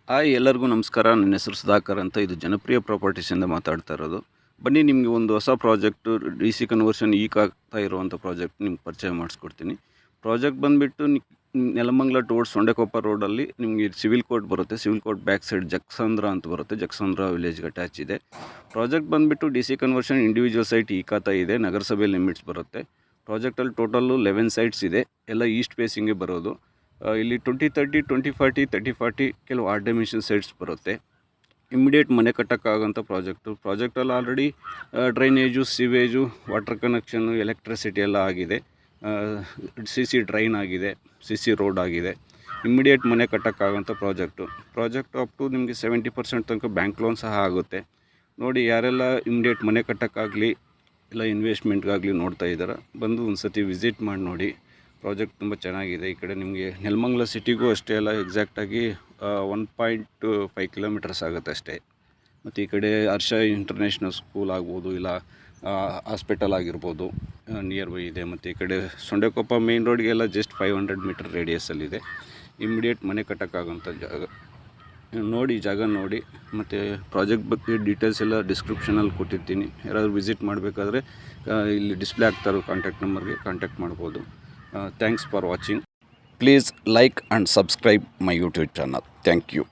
Hi ಎಲ್ಲರಿಗೂ ನಮಸ್ಕಾರ. ನನ್ನ ಹೆಸರು ಸುಧಾಕರ್ ಅಂತ. ಇದು ಜನಪ್ರಿಯ ಪ್ರಾಪರ್ಟೀಸಿಂದ ಮಾತಾಡ್ತಾ ಇರೋದು. ಬನ್ನಿ, ನಿಮಗೆ ಒಂದು ಹೊಸ ಪ್ರಾಜೆಕ್ಟು DC ಕನ್ವರ್ಷನ್ ಈಗ ಆಗ್ತಾ ಇರುವಂಥ ಪ್ರಾಜೆಕ್ಟ್ ನಿಮ್ಗೆ ಪರಿಚಯ ಮಾಡಿಸ್ಕೊಡ್ತೀನಿ. ಪ್ರಾಜೆಕ್ಟ್ ಬಂದುಬಿಟ್ಟು ನೆಲಮಂಗಲ ಟುವರ್ಡ್ಸ್ ಸೊಂಡೆಕೊಪ್ಪ ರೋಡಲ್ಲಿ ನಿಮಗೆ ಸಿವಿಲ್ ಕೋರ್ಟ್ ಬರುತ್ತೆ. ಸಿವಿಲ್ ಕೋರ್ಟ್ ಬ್ಯಾಕ್ ಸೈಡ್ ಜಕ್ಸಂದ್ರ ಅಂತ ಬರುತ್ತೆ. ಜಕ್ಸಂದ್ರ ವಿಲೇಜ್ಗೆ ಅಟ್ಯಾಚ್ ಇದೆ. ಪ್ರಾಜೆಕ್ಟ್ ಬಂದುಬಿಟ್ಟು DC ಕನ್ವರ್ಷನ್ ಇಂಡಿವಿಜುವಲ್ ಸೈಟ್ ಈಕಾತ ಇದೆ. ನಗರಸಭೆ ಲಿಮಿಟ್ಸ್ ಬರುತ್ತೆ. ಪ್ರಾಜೆಕ್ಟಲ್ಲಿ ಟೋಟಲ್ಲು 11 ಸೈಟ್ಸ್ ಇದೆ. ಎಲ್ಲ ಈಸ್ಟ್ ಫೇಸಿಂಗೇ ಬರೋದು. ಇಲ್ಲಿ 20-30, 20-40, 30-40 ಕೆಲವು ಆರ್ಟ್ ಡೈಮೆನ್ಷನ್ ಸೈಟ್ಸ್ ಬರುತ್ತೆ. ಇಮ್ಮಿಡಿಯೇಟ್ ಮನೆ ಕಟ್ಟೋಕ್ಕಾಗೋಂಥ ಪ್ರಾಜೆಕ್ಟಲ್ಲಿ already drainage, sewage, water connection, electricity ಎಲ್ಲ ಆಗಿದೆ. CC ಡ್ರೈನ್ ಆಗಿದೆ, CC ರೋಡ್ ಆಗಿದೆ. ಇಮ್ಮಿಡಿಯೇಟ್ ಮನೆ ಕಟ್ಟೋಕ್ಕಾಗೋಂಥ ಪ್ರಾಜೆಕ್ಟು ಅಪ್ ಟು ನಿಮಗೆ 70% ತನಕ ಬ್ಯಾಂಕ್ ಲೋನ್ ಸಹ ಆಗುತ್ತೆ. ನೋಡಿ, ಯಾರೆಲ್ಲ ಇಮ್ಮಿಡಿಯೇಟ್ ಮನೆ ಕಟ್ಟೋಕ್ಕಾಗಲಿ ಇಲ್ಲ ಇನ್ವೆಸ್ಟ್ಮೆಂಟ್ಗಾಗಲಿ ನೋಡ್ತಾ ಇದ್ದಾರೆ, ಬಂದು ಒಂದು ಸತಿ ವಿಸಿಟ್ ಮಾಡಿ ನೋಡಿ. ಪ್ರಾಜೆಕ್ಟ್ ತುಂಬ ಚೆನ್ನಾಗಿದೆ. ಈ ಕಡೆ ನಿಮಗೆ ನೆಲಮಂಗಲ ಸಿಟಿಗೂ ಅಷ್ಟೇ ಅಲ್ಲ, ಎಕ್ಸಾಕ್ಟಾಗಿ 1.5 ಕಿಲೋಮೀಟರ್ಸ್ ಆಗುತ್ತೆ ಅಷ್ಟೇ. ಮತ್ತು ಈ ಕಡೆ ಹರ್ಷ ಇಂಟರ್ನ್ಯಾಷನಲ್ ಸ್ಕೂಲ್ ಆಗ್ಬೋದು, ಇಲ್ಲ ಹಾಸ್ಪಿಟಲ್ ಆಗಿರ್ಬೋದು, ನಿಯರ್ ಬೈ ಇದೆ. ಮತ್ತು ಈ ಕಡೆ ಸೊಂಡೆಕೊಪ್ಪ ಮೇನ್ ರೋಡ್ಗೆಲ್ಲ ಜಸ್ಟ್ 500 ಮೀಟರ್ ರೇಡಿಯಸಲ್ಲಿದೆ. ಇಮ್ಮಿಡಿಯೇಟ್ ಮನೆ ಕಟ್ಟೋಕ್ಕಾಗೋಂಥ ಜಾಗ ನೋಡಿ. ಮತ್ತು ಪ್ರಾಜೆಕ್ಟ್ ಬಗ್ಗೆ ಡೀಟೇಲ್ಸ್ ಎಲ್ಲ ಡಿಸ್ಕ್ರಿಪ್ಷನಲ್ಲಿ ಕೊಟ್ಟಿರ್ತೀನಿ. ಯಾರಾದರೂ ವಿಸಿಟ್ ಮಾಡಬೇಕಾದ್ರೆ ಇಲ್ಲಿ ಡಿಸ್ಪ್ಲೇ ಆಗ್ತಾರೋ ಕಾಂಟ್ಯಾಕ್ಟ್ ನಂಬರ್ಗೆ ಕಾಂಟ್ಯಾಕ್ಟ್ ಮಾಡ್ಬೋದು. Thanks for watching. Please like and subscribe my YouTube channel. Thank you.